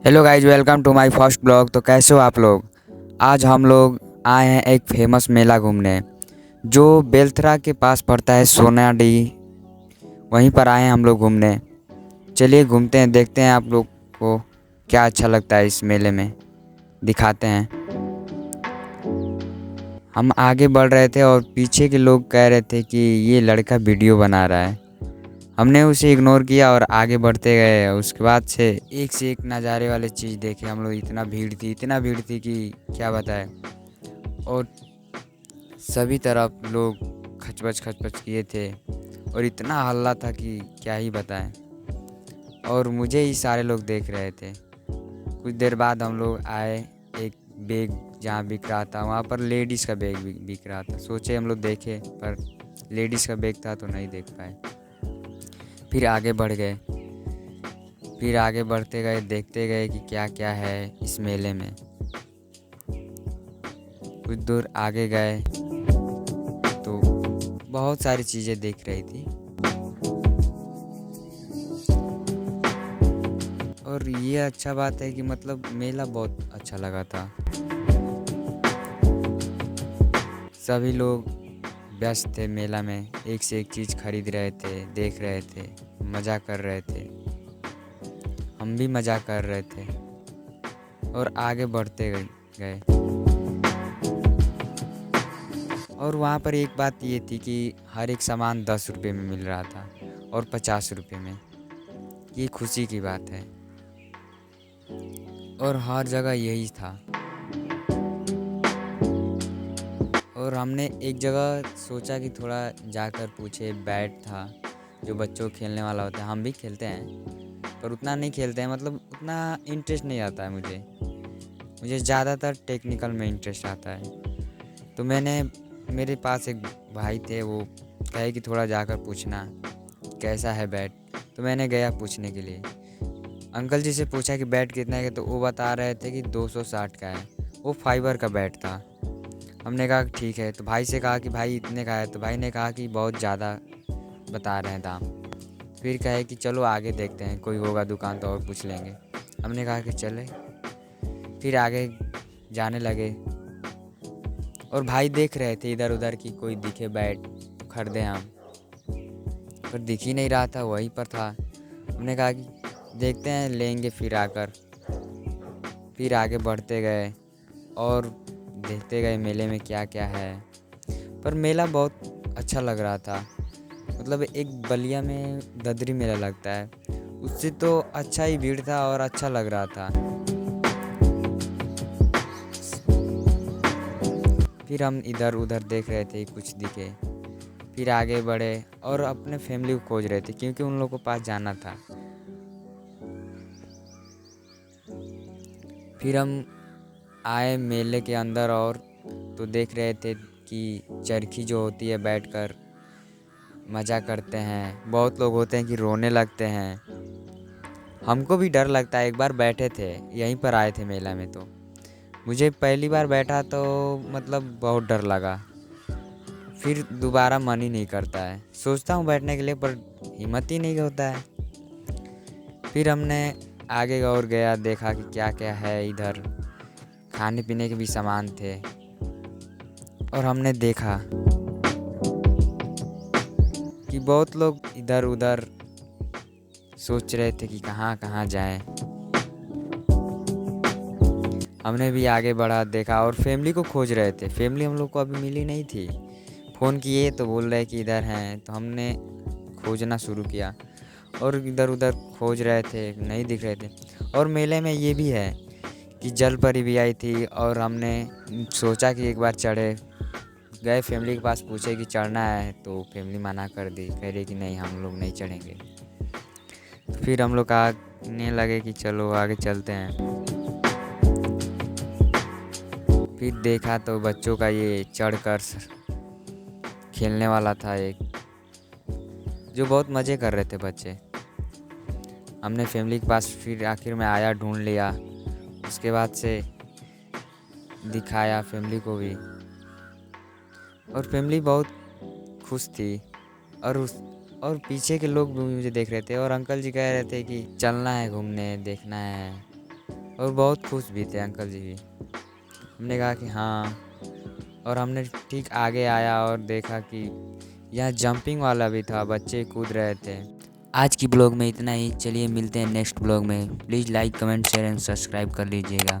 Hello guys, welcome to my first blog. तो कैसे हो आप लोग। आज हम लोग आए हैं एक फेमस मेला घूमने जो बेलथरा के पास पड़ता है, सोनाडी। वहीं पर आए हैं हम लोग घूमने। चलिए घूमते हैं, देखते हैं आप लोग को क्या अच्छा लगता है इस मेले में, दिखाते हैं। हम आगे बढ़ रहे थे और पीछे के लोग कह रहे थे कि ये लड़का वीडियो बना रहा है। हमने उसे इग्नोर किया और आगे बढ़ते गए। उसके बाद से एक नज़ारे वाले चीज़ देखे हम लोग। इतना भीड़ थी कि क्या बताएं। और सभी तरफ लोग खचपच खचपच किए थे और इतना हल्ला था कि क्या ही बताएं। और मुझे ही सारे लोग देख रहे थे। कुछ देर बाद हम लोग आए एक बैग जहाँ बिक रहा था, वहाँ पर लेडीज़ का बैग बिक रहा था। सोचे हम लोग देखे, पर लेडीज़ का बैग था तो नहीं देख पाए। फिर आगे बढ़ गए। फिर आगे बढ़ते गए, देखते गए कि क्या क्या है इस मेले में। कुछ दूर आगे गए तो बहुत सारी चीज़ें दिख रही थी। और ये अच्छा बात है कि मतलब मेला बहुत अच्छा लगा था। सभी लोग व्यस्त थे मेला में, एक से एक चीज़ खरीद रहे थे, देख रहे थे, मज़ा कर रहे थे। हम भी मज़ा कर रहे थे और आगे बढ़ते गए। और वहाँ पर एक बात ये थी कि हर एक सामान 10 रुपये में मिल रहा था और 50 रुपये में। ये खुशी की बात है। और हर जगह यही था। और हमने एक जगह सोचा कि थोड़ा जाकर पूछे। बैट था जो बच्चों को खेलने वाला होता है। हम भी खेलते हैं पर उतना नहीं खेलते हैं, मतलब उतना इंटरेस्ट नहीं आता है मुझे ज़्यादातर टेक्निकल में इंटरेस्ट आता है। तो मेरे पास एक भाई थे, वो कहे कि थोड़ा जाकर पूछना कैसा है बैट। तो मैंने गया पूछने के लिए। अंकल जी से पूछा कि बैट कितना है, तो वो बता रहे थे कि 260 का है। वो फाइबर का बैट था। हमने कहा कि ठीक है। तो भाई से कहा कि भाई इतने का है, तो भाई ने कहा कि बहुत ज़्यादा बता रहे हैं दाम। फिर कहे कि चलो आगे देखते हैं, कोई होगा दुकान तो और पूछ लेंगे। हमने कहा कि चले। फिर आगे जाने लगे और भाई देख रहे थे इधर उधर कि कोई दिखे बैट तो खरीदें हम। पर दिख ही नहीं रहा था, वहीं पर था। हमने कहा कि देखते हैं, लेंगे फिर आकर। फिर आगे बढ़ते गए और देखते गए मेले में क्या क्या है। पर मेला बहुत अच्छा लग रहा था। मतलब एक बलिया में ददरी मेला लगता है, उससे तो अच्छा ही भीड़ था और अच्छा लग रहा था। फिर हम इधर उधर देख रहे थे, कुछ दिखे। फिर आगे बढ़े और अपने फैमिली को खोज रहे थे क्योंकि उन लोगों को पास जाना था। फिर हम आए मेले के अंदर और तो देख रहे थे कि चरखी जो होती है, बैठकर मज़ा करते हैं। बहुत लोग होते हैं कि रोने लगते हैं। हमको भी डर लगता है। एक बार बैठे थे, यहीं पर आए थे मेला में, तो मुझे पहली बार बैठा तो मतलब बहुत डर लगा। फिर दोबारा मन ही नहीं करता है, सोचता हूँ बैठने के लिए पर हिम्मत ही नहीं होता है। फिर हमने आगे और गया, देखा कि क्या क्या है इधर। खाने पीने के भी सामान थे और हमने देखा कि बहुत लोग इधर उधर सोच रहे थे कि कहाँ कहाँ जाएं। हमने भी आगे बढ़ा, देखा और फैमिली को खोज रहे थे। फैमिली हम लोग को अभी मिली नहीं थी। फ़ोन किए तो बोल रहे कि इधर हैं, तो हमने खोजना शुरू किया और इधर उधर खोज रहे थे, नहीं दिख रहे थे। और मेले में ये भी है कि जल परी भी आई थी और हमने सोचा कि एक बार चढ़े। गए फैमिली के पास, पूछे कि चढ़ना है, तो फैमिली मना कर दी, कह रही कि नहीं हम लोग नहीं चढ़ेंगे। तो फिर हम लोग कहने लगे कि चलो आगे चलते हैं। फिर देखा तो बच्चों का ये चढ़कर खेलने वाला था एक, जो बहुत मज़े कर रहे थे बच्चे। हमने फैमिली के पास फिर आखिर में आया, ढूंढ लिया। उसके बाद से दिखाया फैमिली को भी और फैमिली बहुत खुश थी। और पीछे के लोग भी मुझे देख रहे थे और अंकल जी कह रहे थे कि चलना है घूमने, देखना है। और बहुत खुश भी थे अंकल जी भी। हमने कहा कि हाँ, और हमने ठीक आगे आया और देखा कि यहाँ जंपिंग वाला भी था, बच्चे कूद रहे थे। आज की ब्लॉग में इतना ही। चलिए मिलते हैं नेक्स्ट ब्लॉग में। Please like comment share and subscribe कर लीजिएगा।